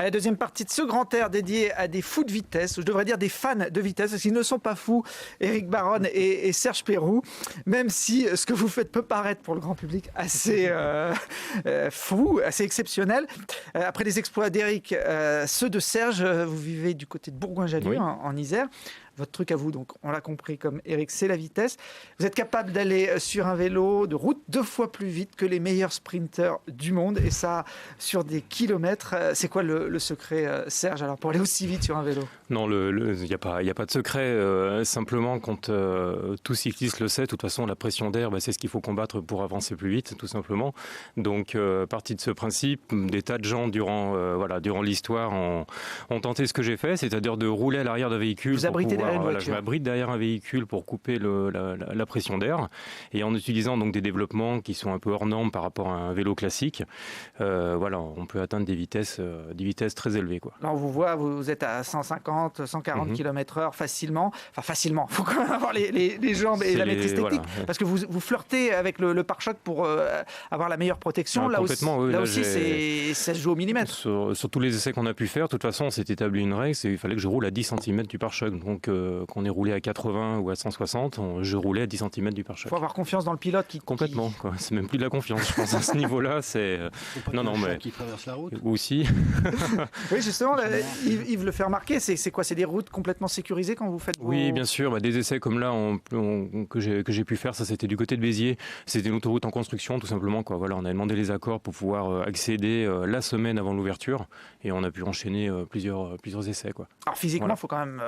À la deuxième partie de ce grand air dédié à des fous de vitesse, je devrais dire des fans de vitesse, parce qu'ils ne sont pas fous, Éric Baronne et Serge Peyroux, même si ce que vous faites peut paraître pour le grand public assez fou, assez exceptionnel. Après les exploits d'Éric, ceux de Serge, vous vivez du côté de Bourgoin-Jallieu, Oui. en Isère. Votre truc à vous, donc on l'a compris comme Éric, c'est la vitesse. Vous êtes capable d'aller sur un vélo de route 2 fois plus vite que les meilleurs sprinteurs du monde, et ça sur des kilomètres. C'est quoi le secret, Serge, alors pour aller aussi vite sur un vélo? Non, il n'y a pas de secret. Simplement, quand tout cycliste le sait, de toute façon, la pression d'air, c'est ce qu'il faut combattre pour avancer plus vite, tout simplement. Donc, partie de ce principe, des tas de gens durant l'histoire ont tenté ce que j'ai fait, c'est-à-dire de rouler à l'arrière d'un véhicule. Vous abritez derrière une voiture. Je m'abrite derrière un véhicule pour couper la pression d'air, et en utilisant donc des développements qui sont un peu hors normes par rapport à un vélo classique, on peut atteindre des vitesses très élevées, quoi. Là, on vous voit, vous êtes à 150, 140 km/h facilement. Enfin, facilement. Il faut quand même avoir les jambes et la maîtrise technique. Voilà. Parce que vous flirtez avec le pare-choc pour avoir la meilleure protection. Là aussi, ça se joue au millimètre. Sur tous les essais qu'on a pu faire, de toute façon, on s'est établi une règle, il fallait que je roule à 10 cm du pare-choc. Donc, qu'on ait roulé à 80 ou à 160, je roulais à 10 cm du pare-choc. Il faut avoir confiance dans le pilote Complètement, quoi. C'est même plus de la confiance, je pense, à ce niveau-là. C'est... mais qui traverse la route. Aussi. Oui, justement, Yves le fait remarquer, c'est quoi? C'est des routes complètement sécurisées quand vous faites vos... Oui, bien sûr. Des essais comme là que j'ai pu faire, ça c'était du côté de Béziers. C'était une autoroute en construction, tout simplement, quoi. Voilà, on a demandé les accords pour pouvoir accéder la semaine avant l'ouverture, et on a pu enchaîner plusieurs essais, quoi. Alors physiquement, il faut quand même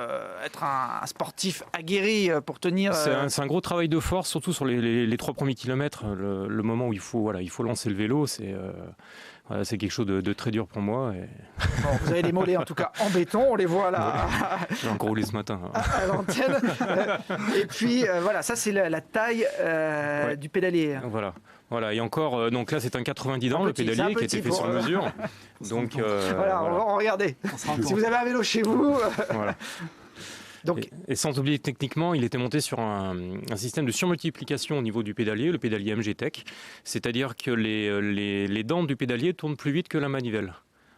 être un sportif aguerri pour tenir... C'est un gros travail de force, surtout sur les 3 premiers kilomètres. Le moment où il faut lancer le vélo, c'est quelque chose de très dur pour moi. Bon, vous avez les mollets en tout cas en béton, on les voit là. J'ai encore roulé ce matin. À l'antenne. Et puis ça c'est la taille du pédalier. Voilà, et encore, donc là c'est un 90 dents, le pédalier qui a été fait sur mesure. Donc, on va regarder. Si vous avez un vélo chez vous... Voilà. Donc, et sans oublier, techniquement, il était monté sur un système de surmultiplication au niveau du pédalier, le pédalier MG Tech. C'est-à-dire que les dents du pédalier tournent plus vite que la manivelle.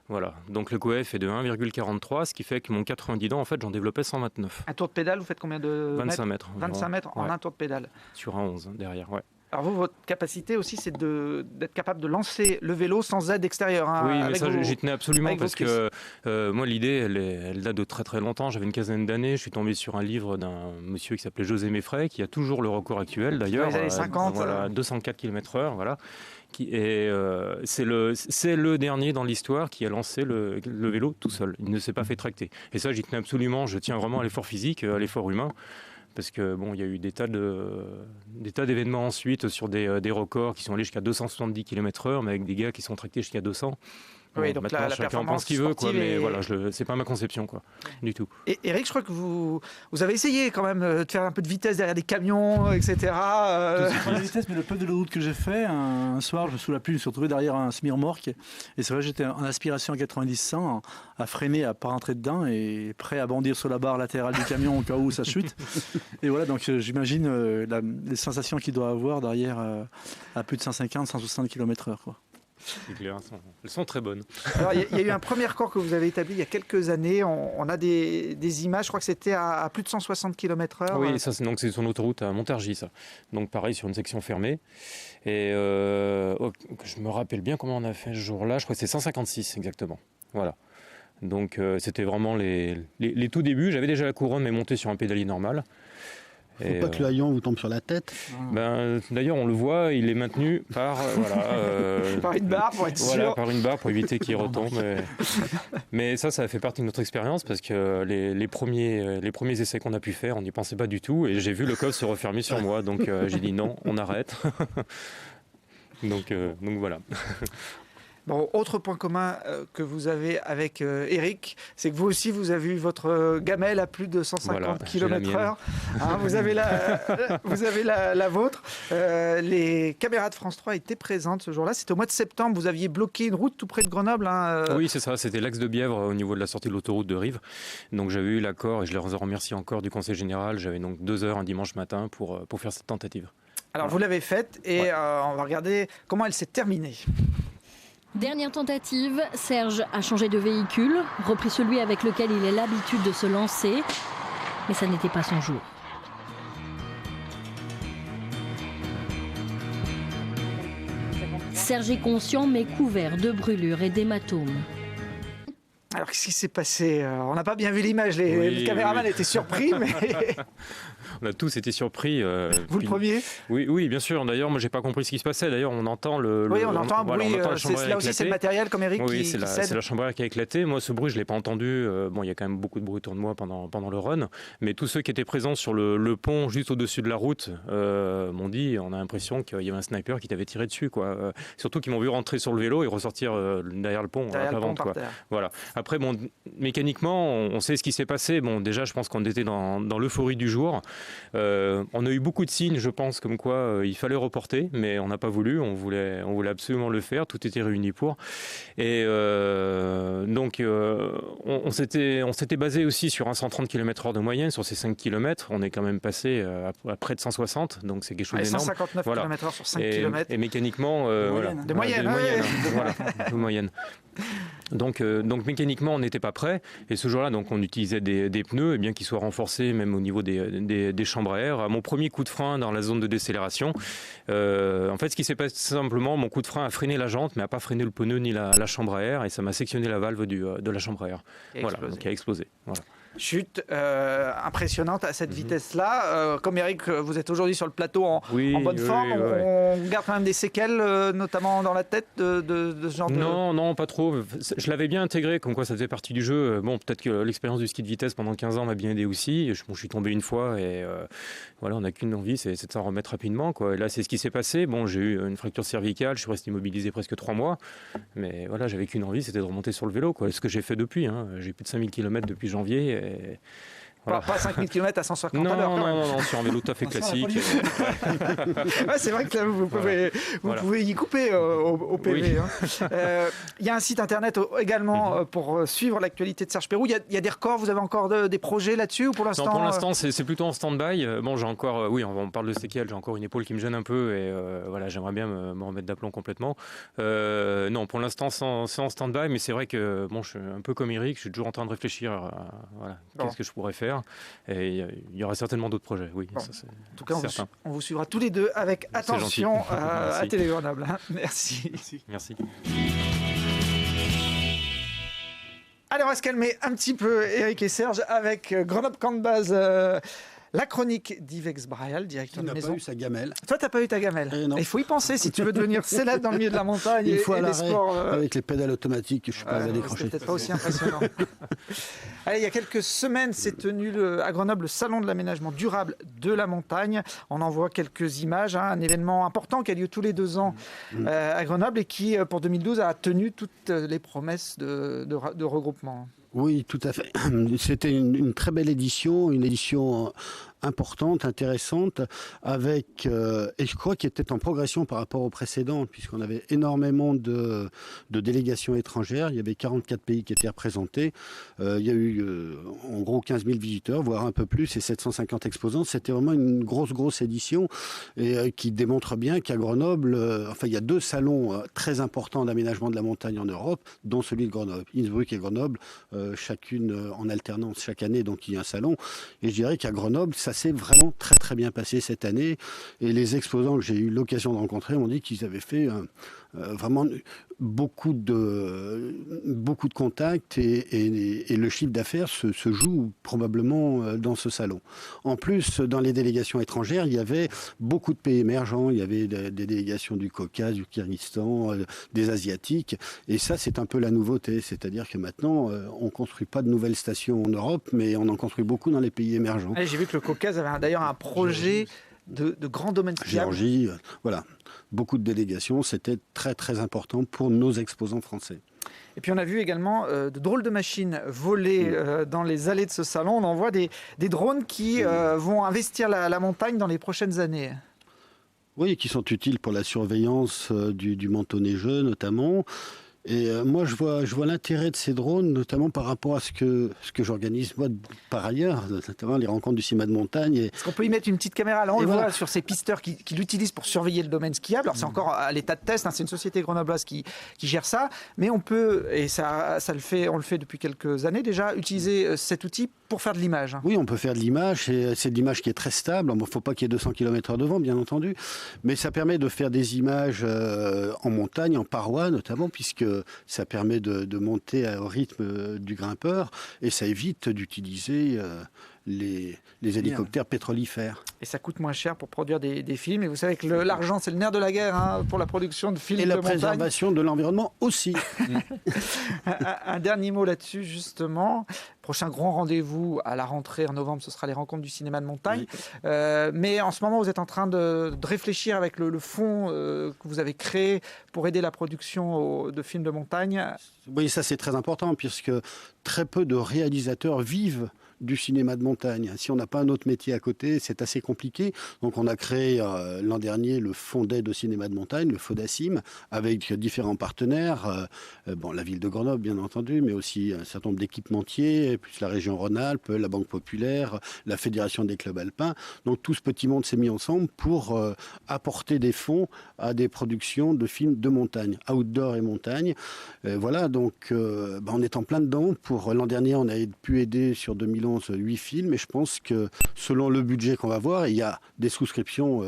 Voilà, donc le coef est de 1,43, ce qui fait que mon 90 dents, en fait, j'en développais 129. Un tour de pédale, vous faites combien de 25 mètres. 25 mètres en un tour de pédale. Sur un 11, derrière, ouais. Alors vous, votre capacité aussi, c'est d'être capable de lancer le vélo sans aide extérieure. Oui, mais ça, j'y tenais absolument parce que moi, l'idée, elle date de très très longtemps. J'avais une quinzaine d'années. Je suis tombé sur un livre d'un monsieur qui s'appelait José Meffray, qui a toujours le record actuel d'ailleurs. Dans les années 50. 204 km/h, voilà. C'est le dernier dans l'histoire qui a lancé le vélo tout seul. Il ne s'est pas fait tracter. Et ça, j'y tenais absolument. Je tiens vraiment à l'effort physique, à l'effort humain. Parce que il y a eu des tas d'événements ensuite sur des records qui sont allés jusqu'à 270 km/h, mais avec des gars qui sont tractés jusqu'à 200. Oui, donc maintenant, chacun pense ce qu'il veut, quoi, mais voilà, c'est pas ma conception, quoi, du tout. Et Éric, je crois que vous avez essayé quand même de faire un peu de vitesse derrière des camions, etc. Pas de vitesse, mais le peu de route que j'ai fait, un soir, sous la pluie, je me suis retrouvé derrière un semi-remorque. Et c'est vrai, j'étais en aspiration à 90-100, à freiner, à pas rentrer dedans, et prêt à bondir sur la barre latérale du camion au cas où ça chute. Et voilà, donc j'imagine les sensations qu'il doit avoir derrière à plus de 150-160 km/h, quoi. C'est clair, elles sont très bonnes. Alors, il y a eu un premier record que vous avez établi il y a quelques années. On a des images, je crois que c'était à plus de 160 km/h. Oui, ça, c'est sur l'autoroute à Montargis, ça. Donc pareil, sur une section fermée. Et je me rappelle bien comment on a fait ce jour-là. Je crois que c'est 156 exactement. Voilà. Donc c'était vraiment les tout débuts. J'avais déjà la couronne, mais montée sur un pédalier normal. Il ne faut pas que le haillon vous tombe sur la tête. D'ailleurs, on le voit, il est maintenu par par une barre pour être sûr. Voilà, par une barre pour éviter qu'il retombe. Mais ça fait partie de notre expérience parce que les premiers essais qu'on a pu faire, on n'y pensait pas du tout. Et j'ai vu le coffre se refermer sur moi. Donc j'ai dit non, on arrête. donc voilà. Bon, autre point commun que vous avez avec Éric, c'est que vous aussi, vous avez eu votre gamelle à plus de 150 km/h. Vous avez la vôtre. Les caméras de France 3 étaient présentes ce jour-là. C'était au mois de septembre. Vous aviez bloqué une route tout près de Grenoble. Oui, c'est ça. C'était l'axe de Bièvre au niveau de la sortie de l'autoroute de Rive. Donc j'avais eu l'accord, et je les remercie encore, du Conseil général. J'avais donc 2 heures un dimanche matin pour faire cette tentative. Alors vous l'avez faite et on va regarder comment elle s'est terminée. Dernière tentative, Serge a changé de véhicule, repris celui avec lequel il a l'habitude de se lancer, mais ça n'était pas son jour. Serge est conscient mais couvert de brûlures et d'hématomes. Alors, qu'est-ce qui s'est passé? On n'a pas bien vu l'image, les caméramans étaient surpris, mais... On a tous été surpris. Vous le premier? Oui, bien sûr. D'ailleurs, moi, j'ai pas compris ce qui se passait. D'ailleurs, on entend on entend un bruit. Là aussi, c'est le matériel, comme Eric, oui, qui c'est cède. la chambre à air qui a éclaté. Moi, ce bruit, je l'ai pas entendu. Bon, il y a quand même beaucoup de bruit autour de moi pendant le run. Mais tous ceux qui étaient présents sur le pont, juste au-dessus de la route, m'ont dit, on a l'impression qu'il y avait un sniper qui t'avait tiré dessus, quoi. Surtout qu'ils m'ont vu rentrer sur le vélo et ressortir derrière le pont, à la vente, quoi. Voilà. Après, bon, mécaniquement, on sait ce qui s'est passé. Bon, déjà, je pense qu'on était dans l'euphorie du jour. On a eu beaucoup de signes, je pense, comme quoi il fallait reporter, mais on n'a pas voulu. On voulait absolument le faire. Tout était réuni pour. Et donc, on s'était basé aussi sur un 130 km/h de moyenne sur ces 5 km. On est quand même passé à près de 160, donc c'est quelque chose d'énorme. 159 km/h sur 5 km. Et mécaniquement, de moyenne. Voilà, de moyenne. Donc mécaniquement, on n'était pas prêt. Et ce jour-là, donc, on utilisait des pneus, et bien qu'ils soient renforcés, même au niveau des chambres à air. À mon premier coup de frein dans la zone de décélération, en fait, ce qui s'est passé simplement, mon coup de frein a freiné la jante, mais n'a pas freiné le pneu ni la chambre à air, et ça m'a sectionné la valve de la chambre à air. Qui a explosé. Voilà. Chute impressionnante à cette vitesse-là. Comme Eric, vous êtes aujourd'hui sur le plateau en bonne forme. On garde quand même des séquelles, notamment dans la tête de ce genre Non, pas trop. Je l'avais bien intégré, comme quoi ça faisait partie du jeu. Bon, peut-être que l'expérience du ski de vitesse pendant 15 ans m'a bien aidé aussi. Je suis tombé une fois et on n'a qu'une envie, c'est de s'en remettre rapidement, quoi. Et là, c'est ce qui s'est passé. Bon, j'ai eu une fracture cervicale, je suis resté immobilisé presque 3 mois. Mais voilà, j'avais qu'une envie, c'était de remonter sur le vélo, quoi. Ce que j'ai fait depuis. J'ai plus de 5000 km depuis janviez. Voilà. Pas 5000 km à 150 à l'heure. Non, sur un vélo tout à fait classique. C'est vrai que là, vous pouvez y couper au PV. Oui. Il y a un site internet également pour suivre l'actualité de Serge Peyroux. Il y a des records, vous avez encore des projets là-dessus ou pour l'instant? Non, pour l'instant, c'est plutôt en stand-by. Bon, j'ai encore, on parle de séquelles, j'ai encore une épaule qui me gêne un peu et j'aimerais bien me remettre d'aplomb complètement. Non, pour l'instant, c'est en stand-by, mais c'est vrai que je suis un peu comme Eric, je suis toujours en train de réfléchir qu'est-ce que je pourrais faire. Et il y aura certainement d'autres projets, oui. Bon. Ça, en tout cas, on vous suivra tous les deux avec attention à Télé Grenoble. Merci. Merci. Allez, on va se calmer un petit peu, Eric et Serge, avec Grenoble Camp de Base. La chronique d'Yves Brayal, directeur de maison. Il n'a pas eu sa gamelle. Toi, tu n'as pas eu ta gamelle. Il faut y penser si tu veux devenir célèbre dans le milieu de la montagne et des sports. Avec les pédales automatiques, je ne suis pas à décrocher. C'est peut-être pas aussi impressionnant. Allez, il y a quelques semaines, s'est tenu à Grenoble le salon de l'aménagement durable de la montagne. On en voit quelques images. Un événement important qui a lieu tous les 2 ans à Grenoble et qui, pour 2012, a tenu toutes les promesses de regroupement. Oui, tout à fait. C'était une très belle édition, une édition importante, intéressante, avec, et je crois qu'il était en progression par rapport aux précédentes, puisqu'on avait énormément de délégations étrangères. Il y avait 44 pays qui étaient représentés. Il y a eu en gros 15 000 visiteurs, voire un peu plus, et 750 exposants. C'était vraiment une grosse édition et qui démontre bien qu'à Grenoble, il y a 2 salons très importants d'aménagement de la montagne en Europe, dont celui de Grenoble. Innsbruck et Grenoble, chacune en alternance chaque année, donc il y a un salon. Et je dirais qu'à Grenoble, ça s'est vraiment très bien passé cette année. Et les exposants que j'ai eu l'occasion de rencontrer m'ont dit qu'ils avaient fait vraiment beaucoup de contacts et le chiffre d'affaires se joue probablement dans ce salon. En plus, dans les délégations étrangères, il y avait beaucoup de pays émergents. Il y avait des délégations du Caucase, du Kyrgyzstan, des Asiatiques. Et ça, c'est un peu la nouveauté. C'est-à-dire que maintenant, on ne construit pas de nouvelles stations en Europe, mais on en construit beaucoup dans les pays émergents. Allez, j'ai vu que le Caucase avait d'ailleurs un projet de grands domaines skiables. Géorgie, voilà. Beaucoup de délégations, c'était très important pour nos exposants français. Et puis on a vu également de drôles de machines voler dans les allées de ce salon. On en voit des drones qui vont investir la montagne dans les prochaines années. Oui, qui sont utiles pour la surveillance du manteau neigeux notamment. Et moi, je vois l'intérêt de ces drones, notamment par rapport à ce que j'organise moi par ailleurs, notamment les rencontres du cinéma de montagne. Est-ce qu'on peut y mettre une petite caméra? Là, on le voit sur ces pisteurs qui l'utilisent pour surveiller le domaine skiable. Alors, c'est encore à l'état de test, hein, c'est une société grenobloise qui gère ça. Mais on peut, et on le fait depuis quelques années déjà, utiliser cet outil pour faire de l'image. Hein. Oui, on peut faire de l'image, et c'est de l'image qui est très stable. Il ne faut pas qu'il y ait 200 km/h de vent, bien entendu. Mais ça permet de faire des images en montagne, en paroi notamment, puisque ça permet de monter au rythme du grimpeur, et ça évite d'utiliser les hélicoptères pétrolifères. Et ça coûte moins cher pour produire des films. Et vous savez que l'argent, c'est le nerf de la guerre hein, pour la production de films de montagne. Et la préservation de l'environnement aussi. Un dernier mot là-dessus, justement. Prochain grand rendez-vous à la rentrée en novembre, ce sera les rencontres du cinéma de montagne. Oui. Mais en ce moment, vous êtes en train de réfléchir avec le fonds que vous avez créé pour aider la production de films de montagne. Oui, ça c'est très important, puisque très peu de réalisateurs vivent du cinéma de montagne. Si on n'a pas un autre métier à côté, c'est assez compliqué. Donc on a créé l'an dernier le fonds d'aide au cinéma de montagne, le FODACIM, avec différents partenaires, la ville de Grenoble bien entendu, mais aussi un certain nombre d'équipementiers, plus la région Rhône-Alpes, la Banque Populaire, la Fédération des clubs alpins. Donc tout ce petit monde s'est mis ensemble pour apporter des fonds à des productions de films de montagne, outdoor et montagne. Voilà, donc on est en plein dedans. Pour l'an dernier, on a pu aider sur 2011 8 films, et je pense que selon le budget qu'on va voir, il y a des souscriptions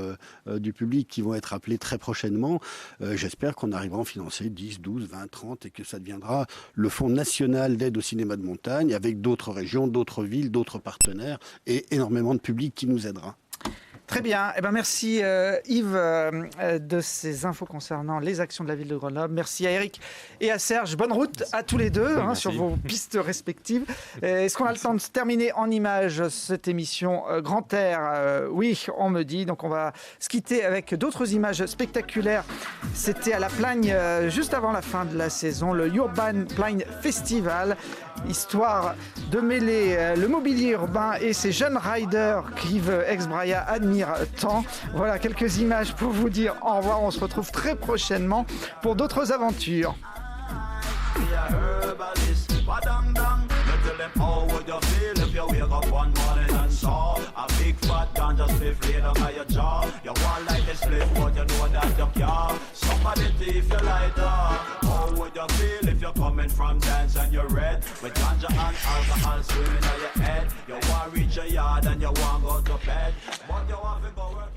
du public qui vont être appelées très prochainement. J'espère qu'on arrivera à en financer 10, 12, 20, 30 et que ça deviendra le Fonds national d'aide au cinéma de montagne avec d'autres régions, d'autres villes, d'autres partenaires et énormément de public qui nous aidera. Très bien. Eh ben merci Yves de ces infos concernant les actions de la ville de Grenoble. Merci à Eric et à Serge. Bonne route à tous les deux sur vos pistes respectives. Est-ce qu'on a le temps de terminer en images cette émission Grand Air? Oui, on me dit. Donc on va se quitter avec d'autres images spectaculaires. C'était à La Plagne juste avant la fin de la saison, le Urban Plagne Festival. Histoire de mêler le mobilier urbain et ces jeunes riders qu'Yves Exbraya admire tant. Voilà quelques images pour vous dire au revoir. On se retrouve très prochainement pour d'autres aventures. If you're coming from dance and you're red with ganja and alcohol swimming in your head, you want to reach your yard and you want to go to bed, but you want to go work.